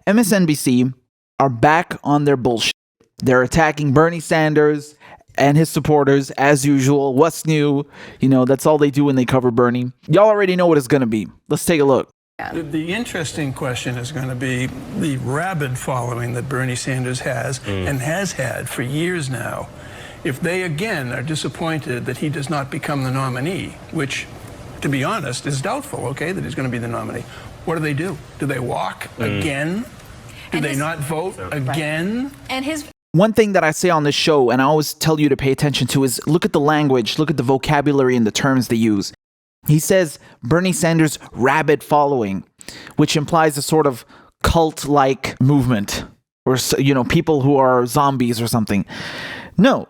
MSNBC are back on their bullshit. They're attacking Bernie Sanders and his supporters as usual. What's new? You know, that's all they do when they cover Bernie. Y'all already know what it's going to be. Let's take a look. The interesting question is going to be the rabid following that Bernie Sanders has and has had for years now. If they again are disappointed that he does not become the nominee, which, to be honest, is doubtful, okay, that he's going to be the nominee, what do? Do they walk again? Do they not vote again? And one thing that I say on this show, and I always tell you to pay attention to, is look at the language, look at the vocabulary and the terms they use. He says Bernie Sanders' rabid following, which implies a sort of cult-like movement, or, you know, people who are zombies or something. No.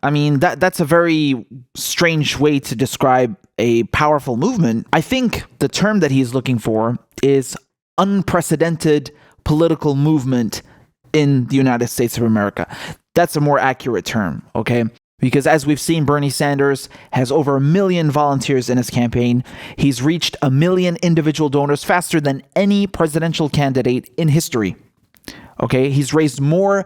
I mean, that's a very strange way to describe a powerful movement. I think the term that he's looking for is unprecedented political movement in the United States of America. That's a more accurate term, okay? Because as we've seen, Bernie Sanders has over 1 million volunteers in his campaign. He's reached 1 million individual donors faster than any presidential candidate in history. Okay, he's raised more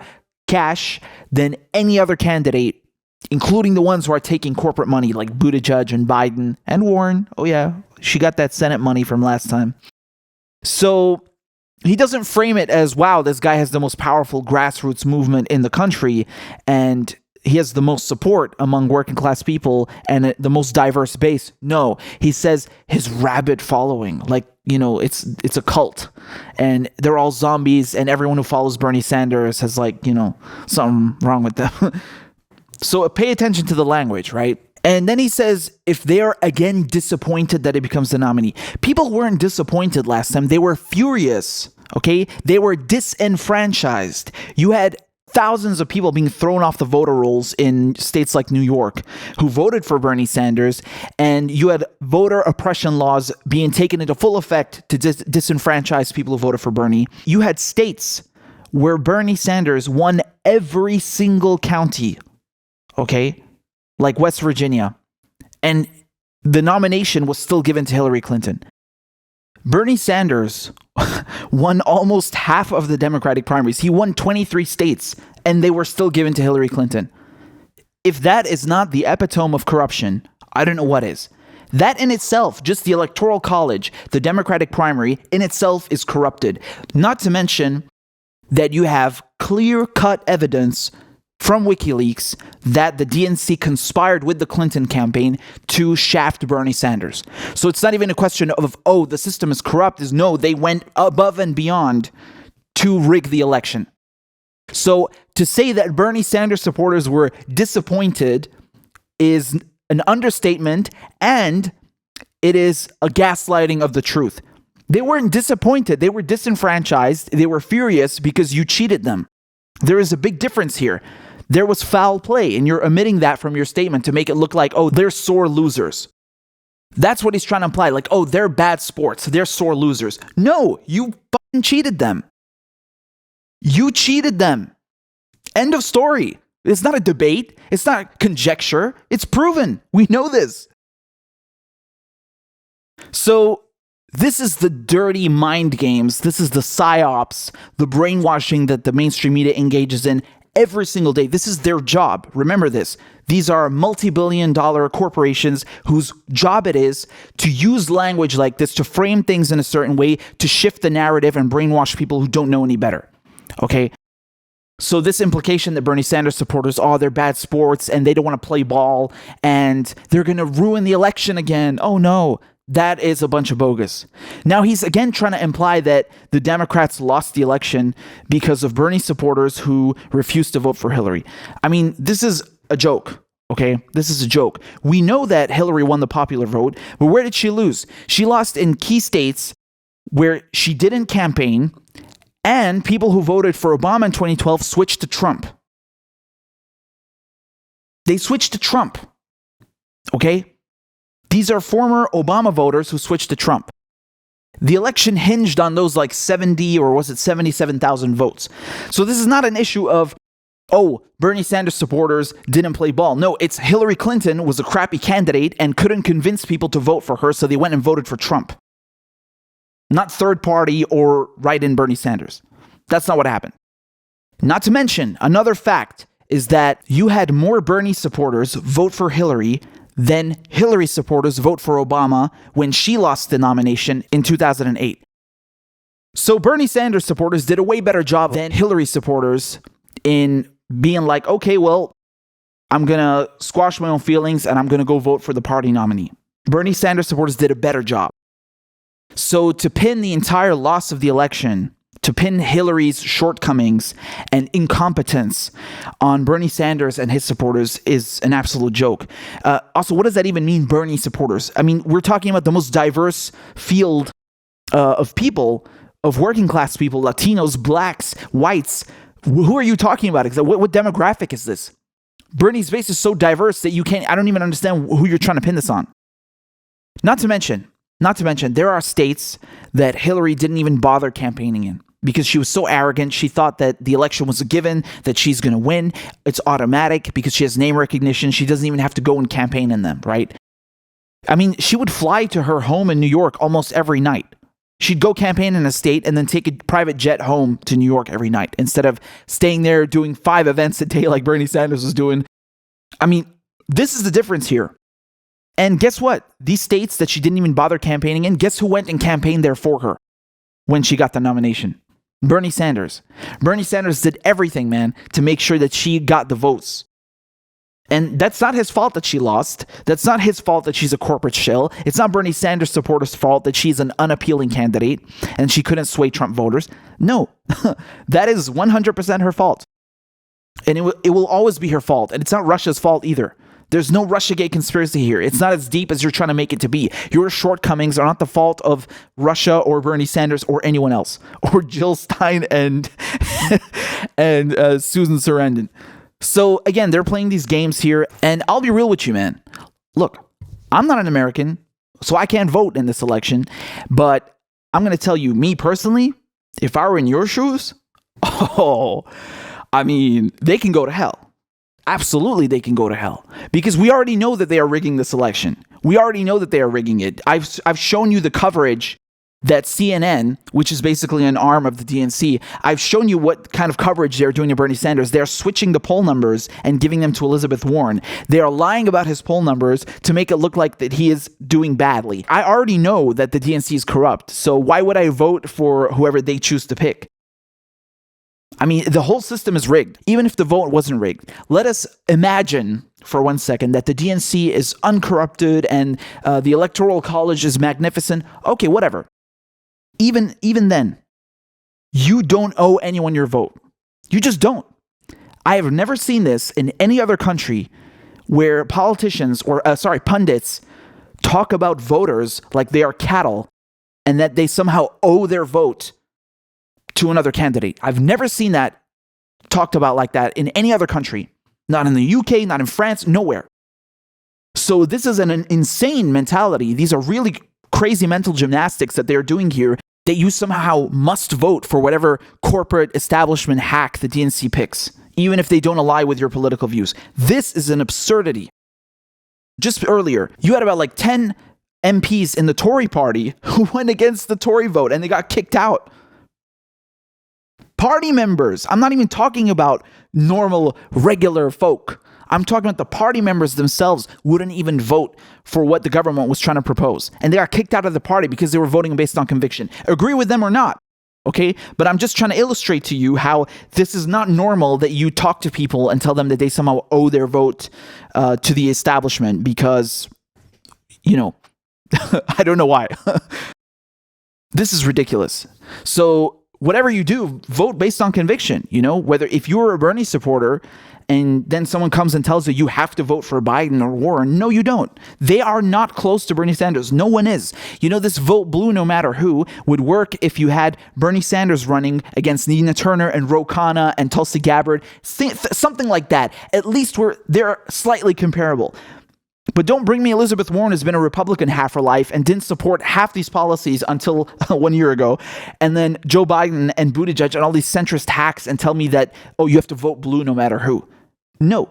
cash than any other candidate, including the ones who are taking corporate money like Buttigieg and Biden and Warren. Oh yeah, she got that Senate money from last time. So he doesn't frame it as, wow, this guy has the most powerful grassroots movement in the country and he has the most support among working class people and the most diverse base. No, he says his rabid following, like, you know, it's a cult and they're all zombies and everyone who follows Bernie Sanders has, like, you know, something wrong with them. So pay attention to the language, right? And then he says, if they're again disappointed that he becomes the nominee. People weren't disappointed last time. They were furious, okay? They were disenfranchised. You had thousands of people being thrown off the voter rolls in states like New York who voted for Bernie Sanders, and you had voter oppression laws being taken into full effect to disenfranchise people who voted for Bernie. You had states where Bernie Sanders won every single county, okay, like West Virginia, and the nomination was still given to Hillary Clinton. Bernie Sanders won almost half of the Democratic primaries. He won 23 states, and they were still given to Hillary Clinton. If that is not the epitome of corruption, I don't know what is. That in itself, just the Electoral College, the Democratic primary in itself is corrupted. Not to mention that you have clear-cut evidence from WikiLeaks that the DNC conspired with the Clinton campaign to shaft Bernie Sanders. So it's not even a question of, oh, the system is corrupt. No, they went above and beyond to rig the election. So to say that Bernie Sanders supporters were disappointed is an understatement, and it is a gaslighting of the truth. They weren't disappointed. They were disenfranchised. They were furious because you cheated them. There is a big difference here. There was foul play, and you're omitting that from your statement to make it look like, oh, they're sore losers. That's what he's trying to imply. Like, oh, they're bad sports. They're sore losers. No, you fucking cheated them. You cheated them. End of story. It's not a debate. It's not conjecture. It's proven. We know this. So this is the dirty mind games. This is the psyops, the brainwashing that the mainstream media engages in every single day. This is their job. Remember this. These are multi-billion-dollar corporations whose job it is to use language like this to frame things in a certain way, to shift the narrative and brainwash people who don't know any better. Okay? So this implication that Bernie Sanders supporters, oh, they're bad sports and they don't want to play ball and they're going to ruin the election again. Oh, no. That is a bunch of bogus. Now he's again trying to imply that the Democrats lost the election because of Bernie supporters who refused to vote for Hillary. I mean, this is a joke, okay? This is a joke. We know that Hillary won the popular vote, but where did she lose? She lost in key states where she didn't campaign, and people who voted for Obama in 2012 switched to Trump. They switched to Trump, okay? These are former Obama voters who switched to Trump. The election hinged on those like 70 or was it 77,000 votes. So this is not an issue of, oh, Bernie Sanders supporters didn't play ball. No, it's Hillary Clinton was a crappy candidate and couldn't convince people to vote for her, so they went and voted for Trump. not third party or write-in Bernie Sanders. That's not what happened. Not to mention, another fact is that you had more Bernie supporters vote for Hillary than Hillary supporters vote for Obama when she lost the nomination in 2008. So Bernie Sanders supporters did a way better job than Hillary supporters in being like, okay, well, I'm going to squash my own feelings and I'm going to go vote for the party nominee. Bernie Sanders supporters did a better job. So to pin the entire loss of the election, to pin Hillary's shortcomings and incompetence on Bernie Sanders and his supporters is an absolute joke. Also, what does that even mean, Bernie supporters? I mean, we're talking about the most diverse field of people, of working class people, Latinos, blacks, whites. Who are you talking about? What demographic is this? Bernie's base is so diverse that I don't even understand who you're trying to pin this on. Not to mention, there are states that Hillary didn't even bother campaigning in because she was so arrogant. She thought that the election was a given, that she's going to win. It's automatic because she has name recognition. She doesn't even have to go and campaign in them, right? I mean, she would fly to her home in New York almost every night. She'd go campaign in a state and then take a private jet home to New York every night instead of staying there doing 5 events a day like Bernie Sanders was doing. I mean, this is the difference here. And guess what? These states that she didn't even bother campaigning in, guess who went and campaigned there for her when she got the nomination? Bernie Sanders. Bernie Sanders did everything, man, to make sure that she got the votes. And that's not his fault that she lost. That's not his fault that she's a corporate shill. It's not Bernie Sanders supporters' fault that she's an unappealing candidate and she couldn't sway Trump voters. No, that is 100% her fault. And it will always be her fault. And it's not Russia's fault either. There's no Russiagate conspiracy here. It's not as deep as you're trying to make it to be. Your shortcomings are not the fault of Russia or Bernie Sanders or anyone else. Or Jill Stein and Susan Sarandon. So again, they're playing these games here. And I'll be real with you, man. Look, I'm not an American, so I can't vote in this election. But I'm going to tell you, me personally, if I were in your shoes, I mean, they can go to hell. Absolutely, they can go to hell because we already know that they are rigging this election. We already know that they are rigging it. I've shown you the coverage that CNN, which is basically an arm of the DNC, I've shown you what kind of coverage they're doing to Bernie Sanders. They're switching the poll numbers and giving them to Elizabeth Warren. They are lying about his poll numbers to make it look like that he is doing badly. I already know that the DNC is corrupt, so why would I vote for whoever they choose to pick? I mean, the whole system is rigged, even if the vote wasn't rigged. Let us imagine for 1 second that the DNC is uncorrupted and the Electoral College is magnificent. Okay, whatever. Even then, you don't owe anyone your vote. You just don't. I have never seen this in any other country where politicians or, pundits talk about voters like they are cattle and that they somehow owe their vote to another candidate. I've never seen that talked about like that in any other country. Not in the UK, not in France, nowhere. So this is an insane mentality. These are really crazy mental gymnastics that they're doing here, that you somehow must vote for whatever corporate establishment hack the DNC picks, even if they don't align with your political views. This is an absurdity. Just earlier, you had about like 10 MPs in the Tory party who went against the Tory vote and they got kicked out. Party members. I'm not even talking about normal, regular folk. I'm talking about the party members themselves wouldn't even vote for what the government was trying to propose. And they got kicked out of the party because they were voting based on conviction. Agree with them or not, okay? But I'm just trying to illustrate to you how this is not normal that you talk to people and tell them that they somehow owe their vote to the establishment because, I don't know why. This is ridiculous. So whatever you do, vote based on conviction. Whether if you're a Bernie supporter and then someone comes and tells you have to vote for Biden or Warren, no, you don't. They are not close to Bernie Sanders. No one is. This vote blue no matter who would work if you had Bernie Sanders running against Nina Turner and Ro Khanna and Tulsi Gabbard, something like that. At least they're slightly comparable. But don't bring me Elizabeth Warren, who's been a Republican half her life and didn't support half these policies until 1 year ago. And then Joe Biden and Buttigieg and all these centrist hacks and tell me that, you have to vote blue no matter who. No,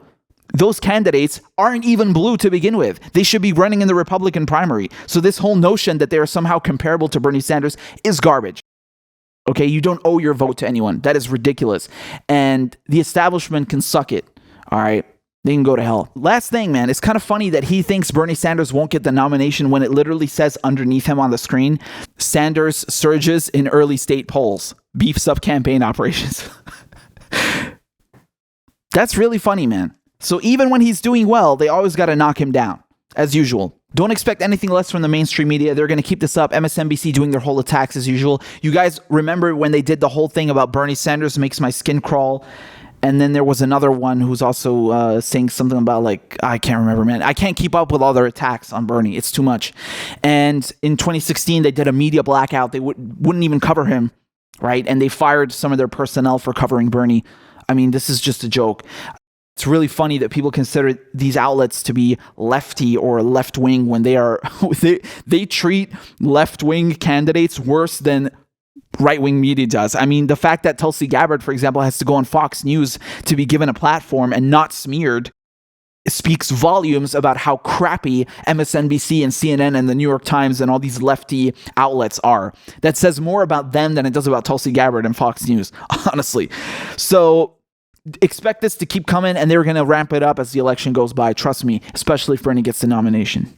Those candidates aren't even blue to begin with. They should be running in the Republican primary. So this whole notion that they are somehow comparable to Bernie Sanders is garbage. Okay, you don't owe your vote to anyone. That is ridiculous. And the establishment can suck it. All right, they can go to hell. Last thing, man, it's kind of funny that he thinks Bernie Sanders won't get the nomination when it literally says underneath him on the screen, Sanders surges in early state polls, beefs up campaign operations. That's really funny, man. So even when he's doing well, they always got to knock him down, as usual. Don't expect anything less from the mainstream media. They're going to keep this up. MSNBC doing their whole attacks as usual. You guys remember when they did the whole thing about Bernie Sanders makes my skin crawl? And then there was another one who's also saying something about, like, I can't remember, man. I can't keep up with all their attacks on Bernie. It's too much. And in 2016, they did a media blackout. They wouldn't even cover him, right? And they fired some of their personnel for covering Bernie. I mean, this is just a joke. It's really funny that people consider these outlets to be lefty or left-wing when they are they treat left-wing candidates worse than right-wing media does. I mean, the fact that Tulsi Gabbard, for example, has to go on Fox News to be given a platform and not smeared speaks volumes about how crappy MSNBC and CNN and the New York Times and all these lefty outlets are. That says more about them than it does about Tulsi Gabbard and Fox News, honestly. So expect this to keep coming, and they're going to ramp it up as the election goes by. Trust me, especially if Bernie gets the nomination.